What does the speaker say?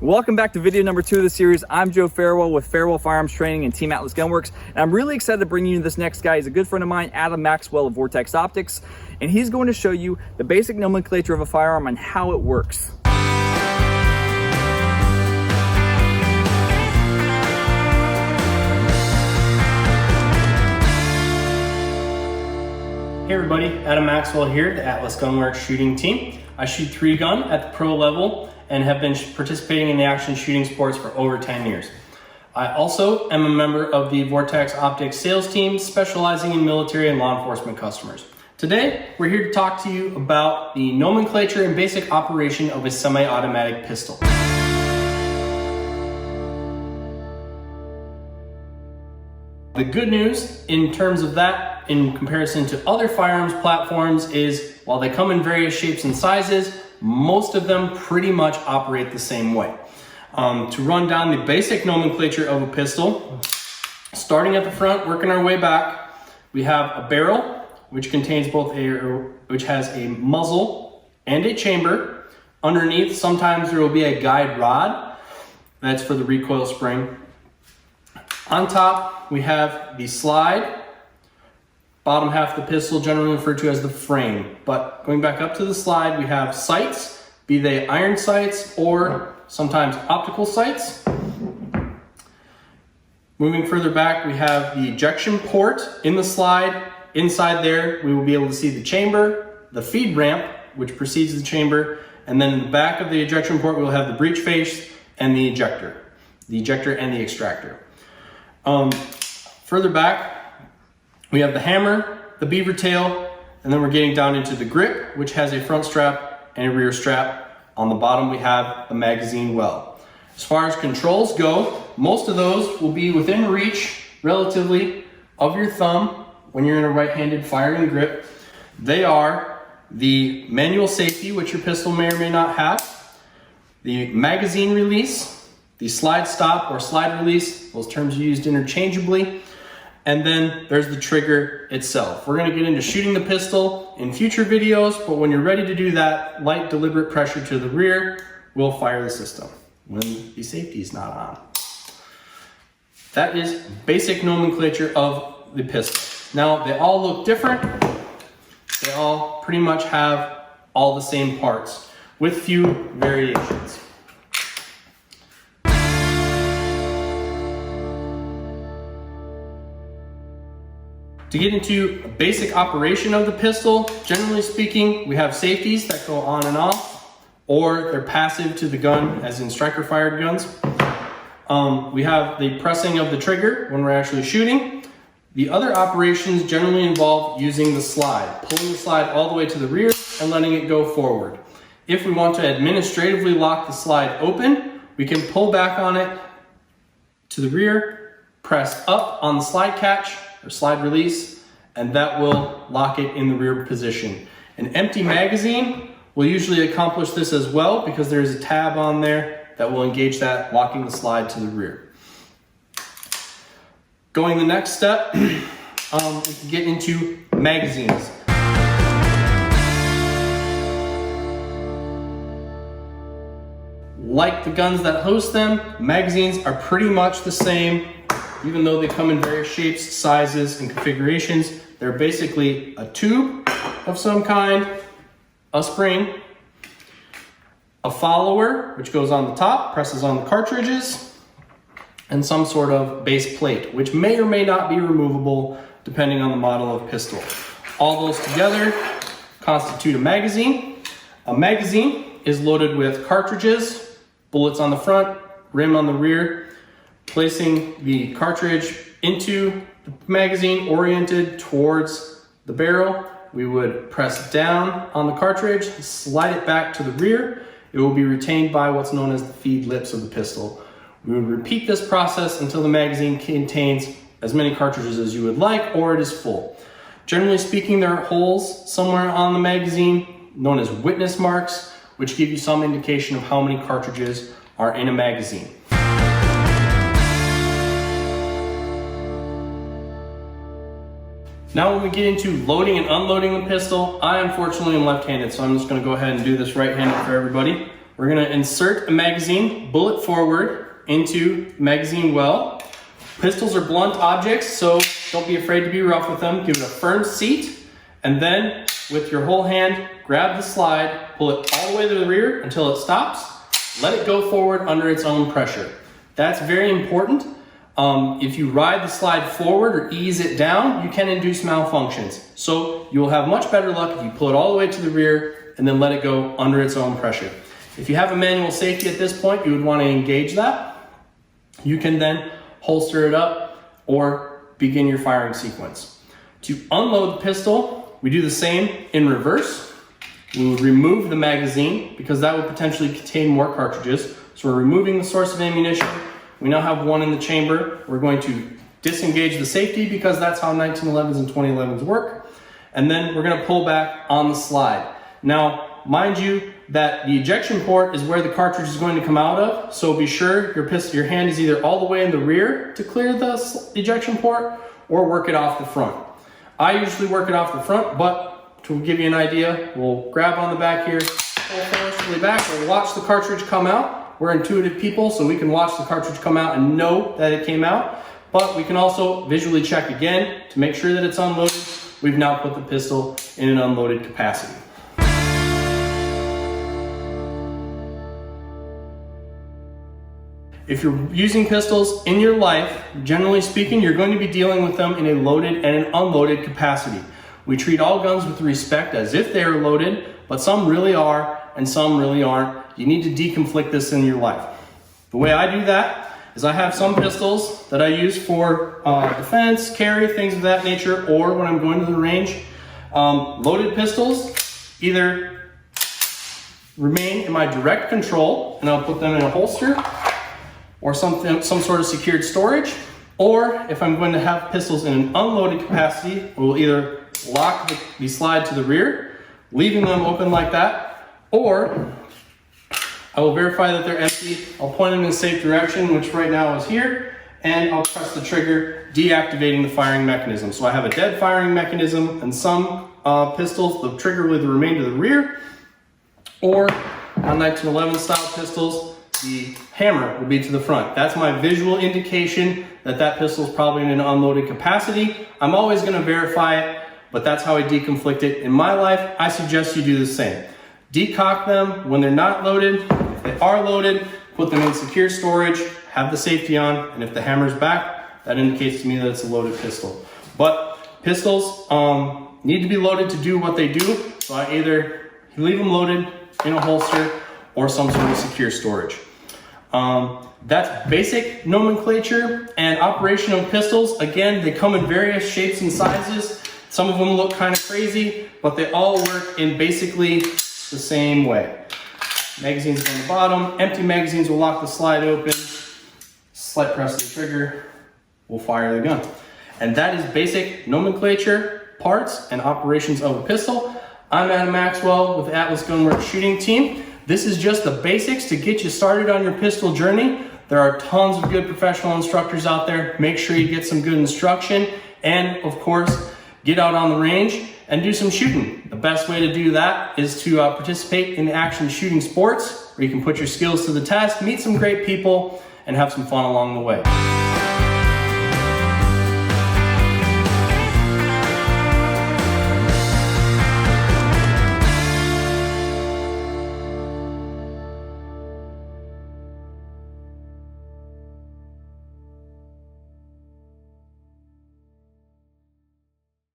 Welcome back to video number 2 of the series. I'm Joe Farewell with Farewell Firearms Training and Team Atlas Gunworks, and I'm really excited to bring you this next guy. He's a good friend of mine, Adam Maxwell of Vortex Optics, and he's going to show you the basic nomenclature of a firearm and how it works. Hey everybody, Adam Maxwell here, the Atlas Gunworks shooting team. I shoot 3-gun at the pro level and have been participating in the action shooting sports for over 10 years. I also am a member of the Vortex Optics sales team, specializing in military and law enforcement customers. Today, we're here to talk to you about the nomenclature and basic operation of a semi-automatic pistol. The good news in terms of that, in comparison to other firearms platforms, is while they come in various shapes and sizes, most of them pretty much operate the same way. To run down the basic nomenclature of a pistol, starting at the front, working our way back, we have a barrel, which contains which has a muzzle and a chamber. Underneath, sometimes there will be a guide rod. That's for the recoil spring. On top, we have the slide. Bottom half of the pistol, generally referred to as the frame. But going back up to the slide, we have sights, be they iron sights or sometimes optical sights. Moving further back, we have the ejection port in the slide. Inside there, we will be able to see the chamber, the feed ramp, which precedes the chamber, and then in the back of the ejection port, we will have the breech face and the ejector and the extractor. Further back, we have the hammer, the beaver tail, and then we're getting down into the grip, which has a front strap and a rear strap. On the bottom, we have a magazine well. As far as controls go, most of those will be within reach, relatively, of your thumb when you're in a right-handed firing grip. They are the manual safety, which your pistol may or may not have, the magazine release, the slide stop or slide release, those terms are used interchangeably, and then there's the trigger itself. We're going to get into shooting the pistol in future videos, but when you're ready to do that, light deliberate pressure to the rear will fire the system when the safety is not on. That is basic nomenclature of the pistol. Now, they all look different. They all pretty much have all the same parts with few variations. To get into a basic operation of the pistol, generally speaking, we have safeties that go on and off, or they're passive to the gun, as in striker fired guns. We have the pressing of the trigger when we're actually shooting. The other operations generally involve using the slide, pulling the slide all the way to the rear and letting it go forward. If we want to administratively lock the slide open, we can pull back on it to the rear, press up on the slide catch, or slide release, and that will lock it in the rear position. An empty magazine will usually accomplish this as well because there is a tab on there that will engage that, locking the slide to the rear. Going the next step, we can get into magazines. Like the guns that host them, magazines are pretty much the same. Even though they come in various shapes, sizes, and configurations, they're basically a tube of some kind, a spring, a follower, which goes on the top, presses on the cartridges, and some sort of base plate, which may or may not be removable depending on the model of pistol. All those together constitute a magazine. A magazine is loaded with cartridges, bullets on the front, rim on the rear. Placing the cartridge into the magazine oriented towards the barrel, we would press down on the cartridge, slide it back to the rear. It will be retained by what's known as the feed lips of the pistol. We would repeat this process until the magazine contains as many cartridges as you would like, or it is full. Generally speaking, there are holes somewhere on the magazine known as witness marks, which give you some indication of how many cartridges are in a magazine. Now when we get into loading and unloading the pistol, I unfortunately am left-handed, so I'm just going to go ahead and do this right-handed for everybody. We're gonna insert a magazine, bullet forward, into magazine well. Pistols are blunt objects, so don't be afraid to be rough with them. Give it a firm seat, and then with your whole hand, grab the slide, pull it all the way to the rear until it stops. Let it go forward under its own pressure. That's very important. If you ride the slide forward or ease it down, you can induce malfunctions. So you will have much better luck if you pull it all the way to the rear and then let it go under its own pressure. If you have a manual safety at this point, you would want to engage that. You can then holster it up or begin your firing sequence. To unload the pistol, we do the same in reverse. We would remove the magazine because that would potentially contain more cartridges. So we're removing the source of ammunition. We now have one in the chamber. We're going to disengage the safety because that's how 1911s and 2011s work. And then we're going to pull back on the slide. Now, mind you that the ejection port is where the cartridge is going to come out of. So be sure your hand is either all the way in the rear to clear the ejection port or work it off the front. I usually work it off the front, but to give you an idea, we'll grab on the back here, pull forcefully back, and watch the cartridge come out. We're intuitive people, so we can watch the cartridge come out and know that it came out, but we can also visually check again to make sure that it's unloaded. We've now put the pistol in an unloaded capacity. If you're using pistols in your life, generally speaking, you're going to be dealing with them in a loaded and an unloaded capacity. We treat all guns with respect as if they are loaded, but some really are and some really aren't. You need to deconflict this in your life. The way I do that is I have some pistols that I use for defense, carry, things of that nature, or when I'm going to the range. Loaded pistols either remain in my direct control and I'll put them in a holster or some sort of secured storage, or if I'm going to have pistols in an unloaded capacity, we'll either lock the slide to the rear, leaving them open like that, or I will verify that they're empty. I'll point them in a safe direction, which right now is here, and I'll press the trigger, deactivating the firing mechanism. So I have a dead firing mechanism, and some pistols, the trigger will either remain to the rear, or on 1911 style pistols, the hammer will be to the front. That's my visual indication that that pistol is probably in an unloaded capacity. I'm always going to verify it, but that's how I deconflict it. In my life, I suggest you do the same. Decock them when they're not loaded. If they are loaded, put them in secure storage, have the safety on, and if the hammer's back, that indicates to me that it's a loaded pistol. But pistols need to be loaded to do what they do, so I either leave them loaded in a holster or some sort of secure storage. That's basic nomenclature and operation of pistols. Again, they come in various shapes and sizes. Some of them look kind of crazy, but they all work in basically the same way. Magazines on the bottom. Empty magazines will lock the slide open. Slight press of the trigger will fire the gun. And that is basic nomenclature, parts, and operations of a pistol. I'm Adam Maxwell with Atlas Gunworks Shooting Team. This is just the basics to get you started on your pistol journey. There are tons of good professional instructors out there. Make sure you get some good instruction and, of course, get out on the range and do some shooting. The best way to do that is to participate in action shooting sports where you can put your skills to the test, meet some great people, and have some fun along the way.